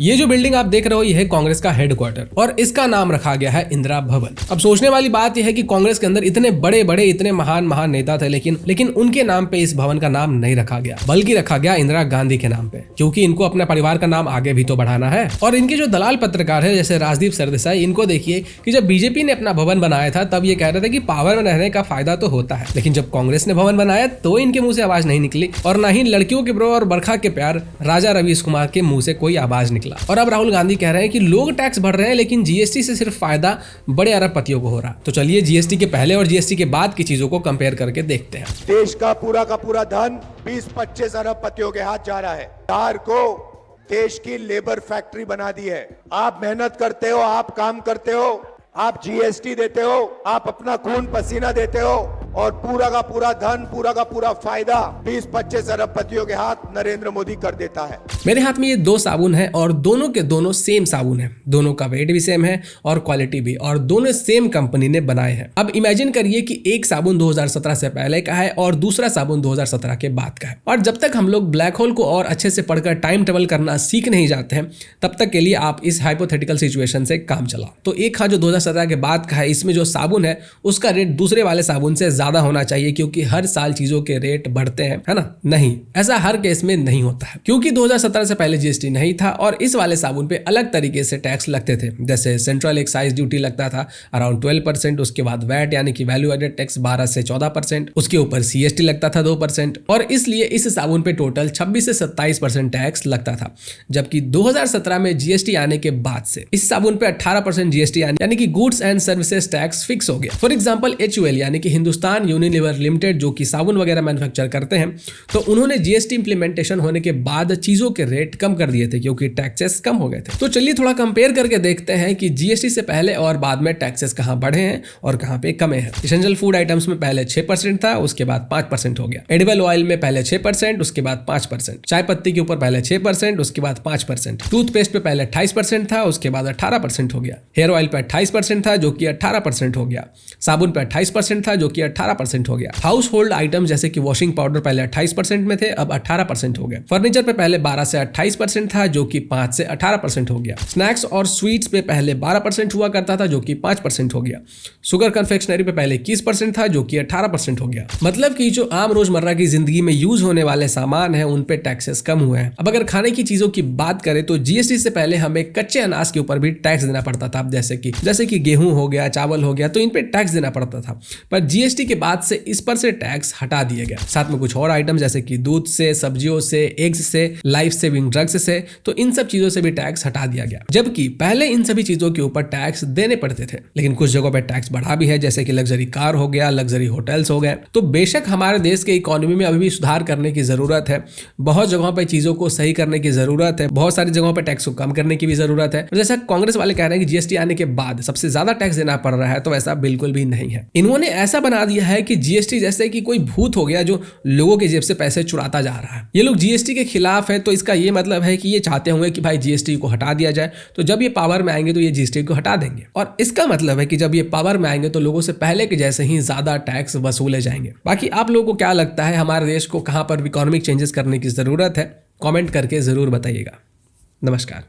ये जो बिल्डिंग आप देख रहे हो ये है कांग्रेस का हेडक्वार्टर और इसका नाम रखा गया है इंदिरा भवन। अब सोचने वाली बात यह है कि कांग्रेस के अंदर इतने बड़े बड़े इतने महान नेता थे लेकिन उनके नाम पे इस भवन का नाम नहीं रखा गया, बल्कि रखा गया इंदिरा गांधी के नाम पे, क्योंकि इनको अपने परिवार का नाम आगे भी तो बढ़ाना है। और इनके जो दलाल पत्रकार है जैसे राजदीप सरदेसाई, इनको देखिए कि जब बीजेपी ने अपना भवन बनाया था तब ये कह रहे थे कि पावर में रहने का फायदा तो होता है, लेकिन जब कांग्रेस ने भवन बनाया तो इनके मुंह से आवाज नहीं निकली और ना ही लड़कियों के ब्रो और बरखा के प्यार राजा रवीश कुमार के मुंह से कोई आवाज निकला। और अब राहुल गांधी कह रहे हैं कि लोग टैक्स भर रहे हैं लेकिन जीएसटी से सिर्फ फायदा बड़े अरबपतियों को हो रहा। तो चलिए जीएसटी के पहले और जीएसटी के बाद की चीजों को कंपेयर करके देखते हैं। देश का पूरा धन 20-25 अरबपतियों के हाथ जा रहा है। बिहार को देश की लेबर फैक्ट्री बना दी है। आप मेहनत करते हो, आप काम करते हो, आप जीएसटी देते हो, आप अपना खून पसीना देते हो और पूरा का पूरा धन, पूरा का पूरा फायदा 20-25 अरबपतियों के हाथ नरेंद्र मोदी कर देता है। मेरे हाथ में ये दो साबुन है और दोनों के दोनों सेम साबुन है, दोनों का वेट भी सेम है और क्वालिटी भी, और दोनों सेम कंपनी ने बनाए हैं। अब इमेजिन करिए कि एक साबुन 2017 से पहले का है और दूसरा साबुन 2017 के बाद का है। और जब तक हम लोग ब्लैक होल को और अच्छे से पढ़कर टाइम ट्रेवल करना सीख नहीं जाते हैं तब तक के लिए आप इस हाइपोथेटिकल सिचुएशन से काम चलाओ। तो एक हाथ जो 2017 के बाद का है, इसमें जो साबुन है उसका रेट दूसरे वाले साबुन से ज्यादा होना चाहिए, क्योंकि हर साल चीजों के रेट बढ़ते हैं, है ना? नहीं, ऐसा हर केस में नहीं होता है, क्योंकि 2017 से पहले जीएसटी नहीं था और इस वाले साबुन पे अलग तरीके से टैक्स लगते थे। जैसे सेंट्रल एक्साइज ड्यूटी लगता था अराउंड 12%, उसके बाद वैट यानी कि वैल्यू एडेड टैक्स 12 से 14%, उसके ऊपर सीएसटी लगता था 2%, और इसलिए इस साबुन पे टोटल 26 से 27% टैक्स लगता था। जबकि 2017 में जीएसटी आने के बाद से इस साबुन पे 18% जीएसटी यानी कि goods and services tax fix हो गया। फॉर एग्जांपल HUL यानी कि हिंदुस्तान यूनिलीवर लिमिटेड, जो कि साबुन वगैरह मैन्युफैक्चर करते हैं, तो उन्होंने जीएसटी इंप्लीमेंटेशन होने के बाद चीजों के रेट कम कर दिए थे क्योंकि टैक्सेस कम हो गए थे। तो चलिए थोड़ा कंपेयर करके देखते हैं कि जीएसटी से पहले और बाद में टैक्सेस कहां बढ़े हैं और कहां पे कमे हैं। एसेंशियल फूड आइटम्स में पहले 6% था, उसके बाद 5% हो गया। एडिबल ऑयल में पहले 6%, उसके बाद 5%। चाय पत्ती के ऊपर पहले 6%, उसके बाद 5%। टूथपेस्ट पे पहले 28% था, उसके बाद 18% हो गया। हेयर ऑयल पे 28% था जो कि 18% हो गया। साबुन पे 28% था जो कि 18% हो गया। हाउस होल्ड आइटम जैसे कि वॉशिंग पाउडर पहले 28% में थे, अब 18% हो गए। फर्नीचर पे पहले 12 से 28% था जो कि 5 से 18% हो गया। स्नैक्स और स्वीट्स पे पहले 12% हुआ करता था जो कि 5% हो गया। शुगर कन्फेक्शनरी पे पहले 21% था जो कि 18% हो गया। मतलब कि जो आम रोजमर्रा की जिंदगी में यूज होने वाले सामान है उन पे टैक्सेस कम हुए हैं। अब अगर खाने की चीजों की बात करें तो जीएसटी से पहले हमें कच्चे अनाज के ऊपर भी टैक्स देना पड़ता था, जैसे कि गेहूं हो गया, चावल हो गया, तो इन पे टैक्स देना पड़ता था। पर जीएसटी के बाद से इस पर से टैक्स हटा दिया गया। साथ में कुछ और आइटम जैसे कि दूध से, सब्जियों से, एग्स से, लाइफ सेविंग ड्रग्स से, तो इन सब चीजों से भी टैक्स हटा दिया गया। जबकि पहले इन सभी चीजों के ऊपर टैक्स देने पड़ते थे, लेकिन कुछ जगहों पर टैक्स बढ़ा भी है, जैसे कि लग्जरी कार हो गया, लग्जरी होटल्स हो गए। तो बेशक हमारे देश के इकोनॉमी में अभी भी सुधार करने की जरूरत है, बहुत जगहों पर चीजों को सही करने की जरूरत है, बहुत सारी जगहों पर टैक्स को कम करने की भी जरूरत है। जैसा कांग्रेस वाले कह रहे हैं कि जीएसटी आने के बाद सबसे ज्यादा टैक्स देना पड़ रहा है, तो ऐसा बिल्कुल भी नहीं है। इन्होंने ऐसा बना दिया है कि जीएसटी जैसे कि कोई भूत हो गया जो लोगों के जेब से पैसे चुराता जा रहा है। ये लोग जीएसटी के खिलाफ है, तो इसका ये मतलब है कि ये चाहते होंगे कि भाई जीएसटी को हटा दिया जाए, तो जब ये पावर में आएंगे तो ये जीएसटी को हटा देंगे। और इसका मतलब है कि जब ये पावर में आएंगे तो लोगों से पहले के जैसे ही ज्यादा टैक्स वसूले जाएंगे। बाकी आप लोगों को क्या लगता है, हमारे देश को कहां पर इकोनॉमिक चेंजेस करने की जरूरत है? कमेंट करके जरूर बताइएगा। नमस्कार।